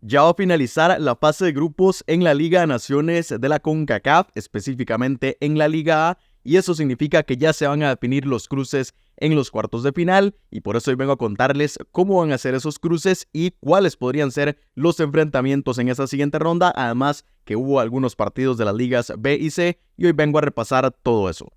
Ya va a finalizar la fase de grupos en la Liga de Naciones de la CONCACAF, específicamente en la Liga A, y eso significa que ya se van a definir los cruces en los cuartos de final, y por eso hoy vengo a contarles cómo van a ser esos cruces y cuáles podrían ser los enfrentamientos en esa siguiente ronda, además que hubo algunos partidos de las ligas B y C, y hoy vengo a repasar todo eso.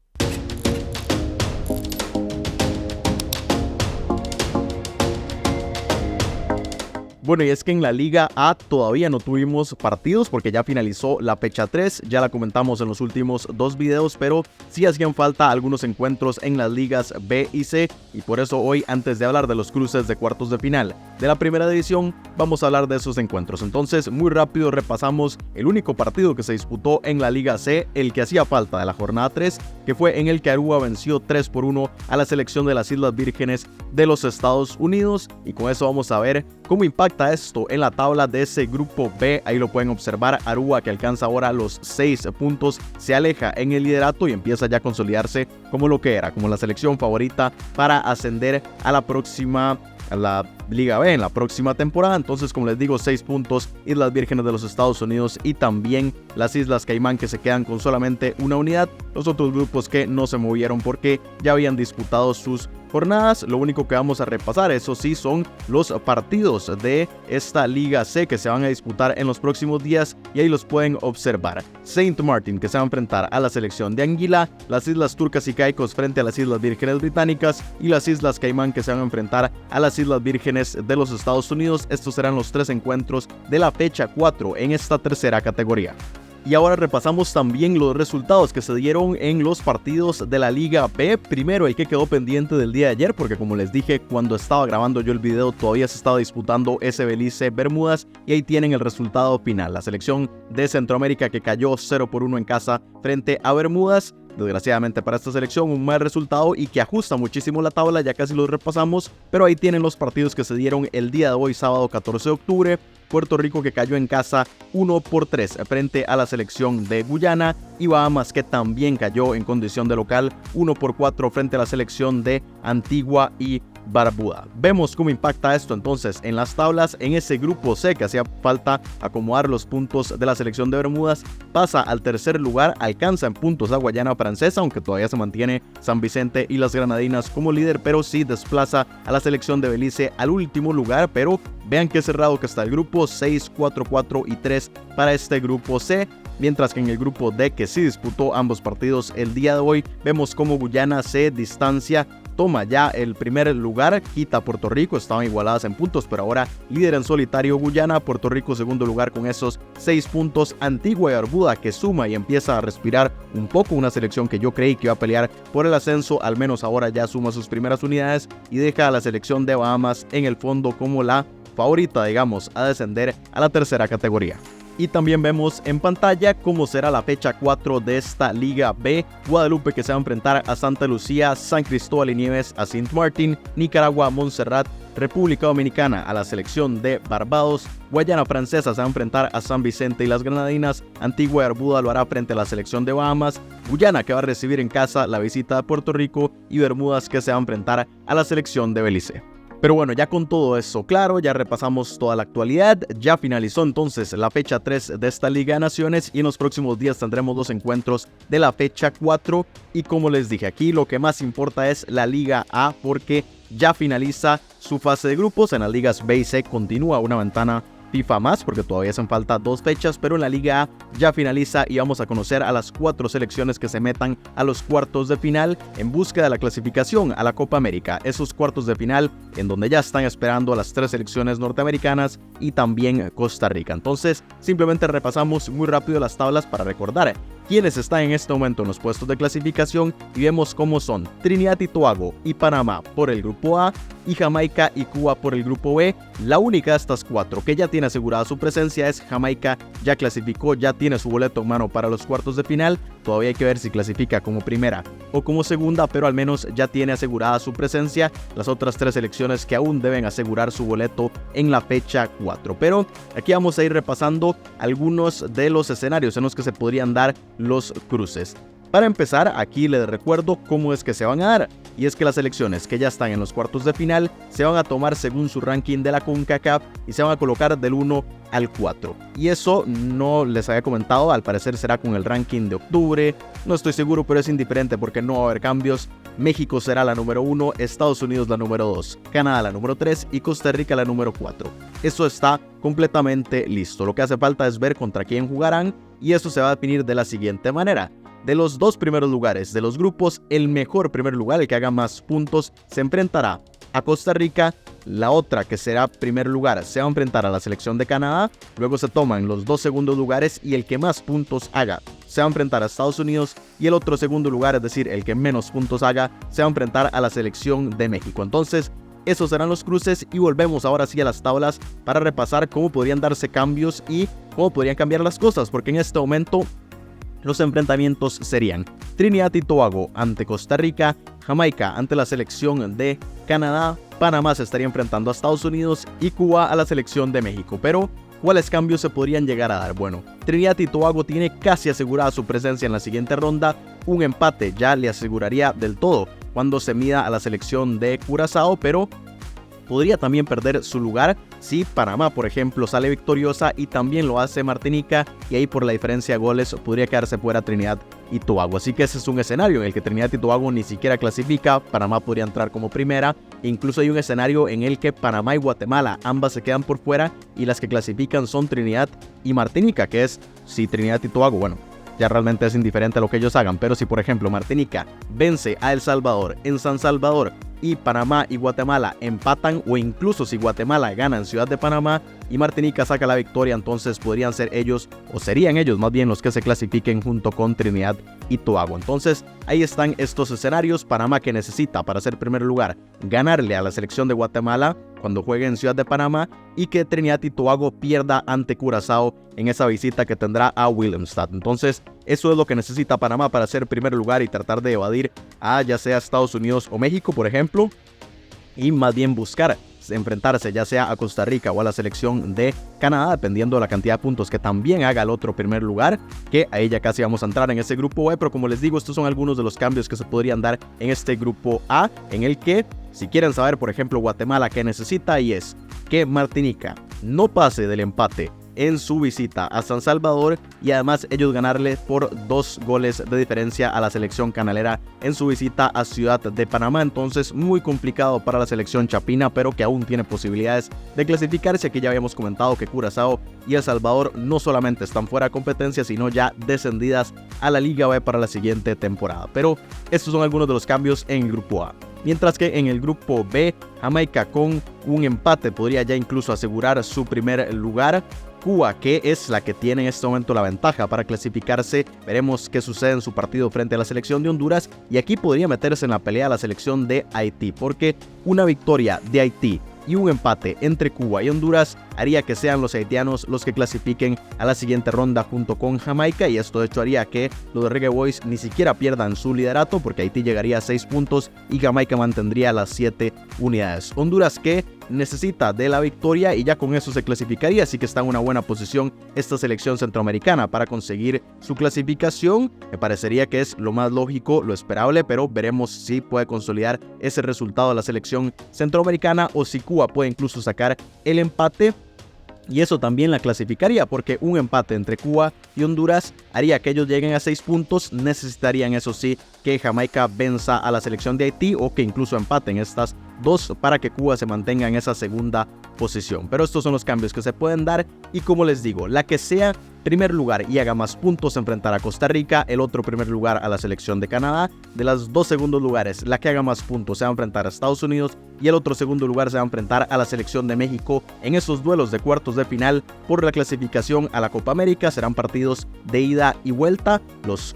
Bueno, y es que en la Liga A todavía no tuvimos partidos porque ya finalizó la fecha 3, ya la comentamos en los últimos dos videos, pero sí hacían falta algunos encuentros en las ligas B y C, y por eso hoy, antes de hablar de los cruces de cuartos de final de la primera división, vamos a hablar de esos encuentros. Entonces, muy rápido repasamos el único partido que se disputó en la Liga C, el que hacía falta de la jornada 3, que fue en el que Aruba venció 3-1 a la selección de las Islas Vírgenes de los Estados Unidos, y con eso vamos a ver cómo impacta esto en la tabla de ese grupo B. Ahí lo pueden observar. Aruba, que alcanza ahora los 6 puntos, se aleja en el liderato y empieza ya a consolidarse como lo que era, como la selección favorita para ascender a la Liga B en la próxima temporada. Entonces, como les digo, 6 puntos Islas Vírgenes de los Estados Unidos y también las Islas Caimán, que se quedan con solamente una unidad. Los otros grupos que no se movieron porque ya habían disputado sus jornadas. Lo único que vamos a repasar, eso sí, son los partidos de esta Liga C que se van a disputar en los próximos días, y ahí los pueden observar. Saint Martin, que se va a enfrentar a la selección de Anguila, las Islas Turcas y Caicos frente a las Islas Vírgenes Británicas, y las Islas Caimán, que se van a enfrentar a las Islas Vírgenes de los Estados Unidos. Estos serán los 3 encuentros de la fecha 4 en esta tercera categoría. Y ahora repasamos también los resultados que se dieron en los partidos de la Liga B. Primero, el que quedó pendiente del día de ayer, porque como les dije, cuando estaba grabando yo el video todavía se estaba disputando ese Belice Bermudas, y ahí tienen el resultado final. La selección de Centroamérica, que cayó 0-1 en casa frente a Bermudas. Desgraciadamente para esta selección, un mal resultado y que ajusta muchísimo la tabla. Ya casi los repasamos, pero ahí tienen los partidos que se dieron el día de hoy, sábado 14 de octubre. Puerto Rico, que cayó en casa 1-3 frente a la selección de Guyana, y Bahamas, que también cayó en condición de local 1-4 frente a la selección de Antigua y Barbuda. Vemos cómo impacta esto entonces en las tablas. En ese grupo C, que hacía falta acomodar los puntos de la selección de Bermudas, pasa al tercer lugar, alcanza en puntos a Guayana Francesa, aunque todavía se mantiene San Vicente y las Granadinas como líder, pero sí desplaza a la selección de Belice al último lugar. Pero vean qué cerrado que está el grupo, 6, 4, 4 y 3 para este grupo C. Mientras que en el grupo D, que sí disputó ambos partidos el día de hoy, vemos cómo Guyana se distancia, toma ya el primer lugar, quita a Puerto Rico, estaban igualadas en puntos, pero ahora líder en solitario Guyana, Puerto Rico segundo lugar con esos 6 puntos, Antigua y Barbuda, que suma y empieza a respirar un poco, una selección que yo creí que iba a pelear por el ascenso, al menos ahora ya suma sus primeras unidades y deja a la selección de Bahamas en el fondo como la favorita, digamos, a descender a la tercera categoría. Y también vemos en pantalla cómo será la fecha 4 de esta Liga B. Guadalupe, que se va a enfrentar a Santa Lucía, San Cristóbal y Nieves a Saint Martin, Nicaragua, Montserrat, República Dominicana a la selección de Barbados, Guayana Francesa se va a enfrentar a San Vicente y las Granadinas, Antigua y Barbuda lo hará frente a la selección de Bahamas, Guyana, que va a recibir en casa la visita de Puerto Rico, y Bermudas, que se va a enfrentar a la selección de Belice. Pero bueno, ya con todo eso claro, ya repasamos toda la actualidad, ya finalizó entonces la fecha 3 de esta Liga de Naciones, y en los próximos días tendremos los encuentros de la fecha 4, y como les dije, aquí lo que más importa es la Liga A, porque ya finaliza su fase de grupos. En las ligas B y C continúa una ventana FIFA más, porque todavía hacen falta 2 fechas, pero en la Liga A ya finaliza y vamos a conocer a las 4 selecciones que se metan a los cuartos de final en búsqueda de la clasificación a la Copa América. Esos cuartos de final en donde ya están esperando a las 3 selecciones norteamericanas y también Costa Rica. Entonces, simplemente repasamos muy rápido las tablas para recordar quienes están en este momento en los puestos de clasificación, y vemos cómo son Trinidad y Tobago y Panamá por el grupo A, y Jamaica y Cuba por el grupo B. La única de estas 4 que ya tiene asegurada su presencia es Jamaica. Ya clasificó, ya tiene su boleto en mano para los cuartos de final. Todavía hay que ver si clasifica como primera o como segunda, pero al menos ya tiene asegurada su presencia. Las otras 3 selecciones que aún deben asegurar su boleto en la fecha 4. Pero aquí vamos a ir repasando algunos de los escenarios en los que se podrían dar los cruces. Para empezar, aquí les recuerdo cómo es que se van a dar. y es que las selecciones que ya están en los cuartos de final se van a tomar según su ranking de la CONCACAF y se van a colocar del 1 al 4. Y eso no les había comentado, al parecer será con el ranking de octubre, no estoy seguro, pero es indiferente porque no va a haber cambios. México será la número 1, Estados Unidos la número 2, Canadá la número 3 y Costa Rica la número 4. Eso está completamente listo. Lo que hace falta es ver contra quién jugarán y eso se va a definir de la siguiente manera. De los dos primeros lugares de los grupos, el mejor primer lugar, el que haga más puntos, se enfrentará a Costa Rica. La otra, que será primer lugar, se va a enfrentar a la selección de Canadá. Luego se toman los dos segundos lugares y el que más puntos haga se va a enfrentar a Estados Unidos. Y el otro segundo lugar, es decir, el que menos puntos haga, se va a enfrentar a la selección de México. Entonces, esos serán los cruces y volvemos ahora sí a las tablas para repasar cómo podrían darse cambios y cómo podrían cambiar las cosas. Porque en este momento los enfrentamientos serían Trinidad y Tobago ante Costa Rica, Jamaica ante la selección de Canadá, Panamá se estaría enfrentando a Estados Unidos y Cuba a la selección de México. Pero, ¿cuáles cambios se podrían llegar a dar? Bueno, Trinidad y Tobago tiene casi asegurada su presencia en la siguiente ronda. Un empate ya le aseguraría del todo cuando se mida a la selección de Curazao, pero podría también perder su lugar si Panamá, por ejemplo, sale victoriosa y también lo hace Martinica, y ahí por la diferencia de goles podría quedarse fuera Trinidad y Tobago. Así que ese es un escenario en el que Trinidad y Tobago ni siquiera clasifica, Panamá podría entrar como primera, e incluso hay un escenario en el que Panamá y Guatemala ambas se quedan por fuera y las que clasifican son Trinidad y Martinica, que es si Trinidad y Tobago, bueno, ya realmente es indiferente a lo que ellos hagan, pero si por ejemplo Martinica vence a El Salvador en San Salvador y Panamá y Guatemala empatan, o incluso si Guatemala gana en Ciudad de Panamá y Martinica saca la victoria, entonces podrían ser ellos, o serían ellos más bien, los que se clasifiquen junto con Trinidad y Tobago. Entonces ahí están estos escenarios. Panamá, que necesita para ser primer lugar ganarle a la selección de Guatemala cuando juegue en Ciudad de Panamá, y que Trinidad y Tobago pierda ante Curazao en esa visita que tendrá a Willemstad. Entonces eso es lo que necesita Panamá para ser primer lugar y tratar de evadir a ya sea Estados Unidos o México, por ejemplo, y más bien buscar enfrentarse ya sea a Costa Rica o a la selección de Canadá, dependiendo de la cantidad de puntos que también haga el otro primer lugar, que ahí ya casi vamos a entrar en ese grupo B. Pero como les digo, estos son algunos de los cambios que se podrían dar en este grupo A, en el que, si quieren saber, por ejemplo, Guatemala qué necesita, y es que Martinica no pase del empate en su visita a San Salvador, y además ellos ganarle por 2 goles de diferencia a la selección canalera en su visita a Ciudad de Panamá. Entonces muy complicado para la selección chapina, pero que aún tiene posibilidades de clasificarse. Aquí ya habíamos comentado que Curazao y El Salvador no solamente están fuera de competencia, sino ya descendidas a la Liga B para la siguiente temporada. Pero estos son algunos de los cambios en el grupo A. Mientras que en el grupo B, Jamaica con un empate podría ya incluso asegurar su primer lugar. Cuba, que es la que tiene en este momento la ventaja para clasificarse, veremos qué sucede en su partido frente a la selección de Honduras, y aquí podría meterse en la pelea la selección de Haití, porque una victoria de Haití y un empate entre Cuba y Honduras haría que sean los haitianos los que clasifiquen a la siguiente ronda junto con Jamaica, y esto de hecho haría que los de Reggae Boys ni siquiera pierdan su liderato, porque Haití llegaría a 6 puntos y Jamaica mantendría las 7 unidades. Honduras, que necesita de la victoria y ya con eso se clasificaría, así que está en una buena posición esta selección centroamericana para conseguir su clasificación. Me parecería que es lo más lógico, lo esperable, pero veremos si puede consolidar ese resultado de la selección centroamericana o si Cuba puede incluso sacar el empate. Y eso también la clasificaría, porque un empate entre Cuba y Honduras haría que ellos lleguen a 6 puntos. Necesitarían, eso sí, que Jamaica venza a la selección de Haití, o que incluso empaten estas dos para que Cuba se mantenga en esa segunda posición. Pero estos son los cambios que se pueden dar, y como les digo, la que sea primer lugar y haga más puntos se enfrentará a Costa Rica, el otro primer lugar a la selección de Canadá. De las dos segundos lugares, la que haga más puntos se va a enfrentar a Estados Unidos, y el otro segundo lugar se va a enfrentar a la selección de México en esos duelos de cuartos de final por la clasificación a la Copa América. Serán partidos de ida y vuelta. Las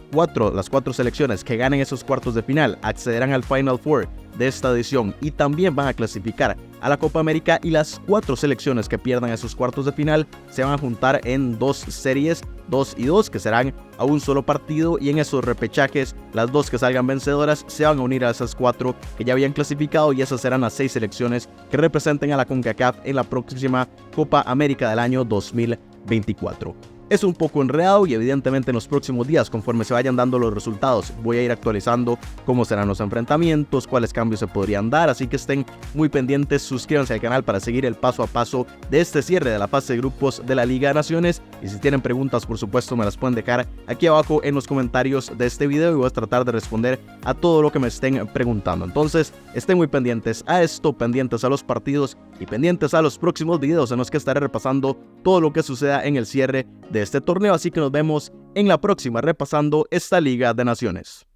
cuatro selecciones que ganen esos cuartos de final accederán al Final Four de esta edición y también van a clasificar a la Copa América, y las 4 selecciones que pierdan esos cuartos de final se van a juntar en 2 series, 2 y 2, que serán a un solo partido, y en esos repechajes las 2 que salgan vencedoras se van a unir a esas 4 que ya habían clasificado, y esas serán las 6 selecciones que representen a la CONCACAF en la próxima Copa América del año 2024. es un poco enredado y evidentemente en los próximos días, conforme se vayan dando los resultados, voy a ir actualizando cómo serán los enfrentamientos, cuáles cambios se podrían dar, así que estén muy pendientes, suscríbanse al canal para seguir el paso a paso de este cierre de la fase de grupos de la Liga de Naciones, y si tienen preguntas por supuesto me las pueden dejar aquí abajo en los comentarios de este video y voy a tratar de responder a todo lo que me estén preguntando. Entonces estén muy pendientes a esto, pendientes a los partidos y pendientes a los próximos videos en los que estaré repasando todo lo que suceda en el cierre de este torneo, así que nos vemos en la próxima repasando esta Liga de Naciones.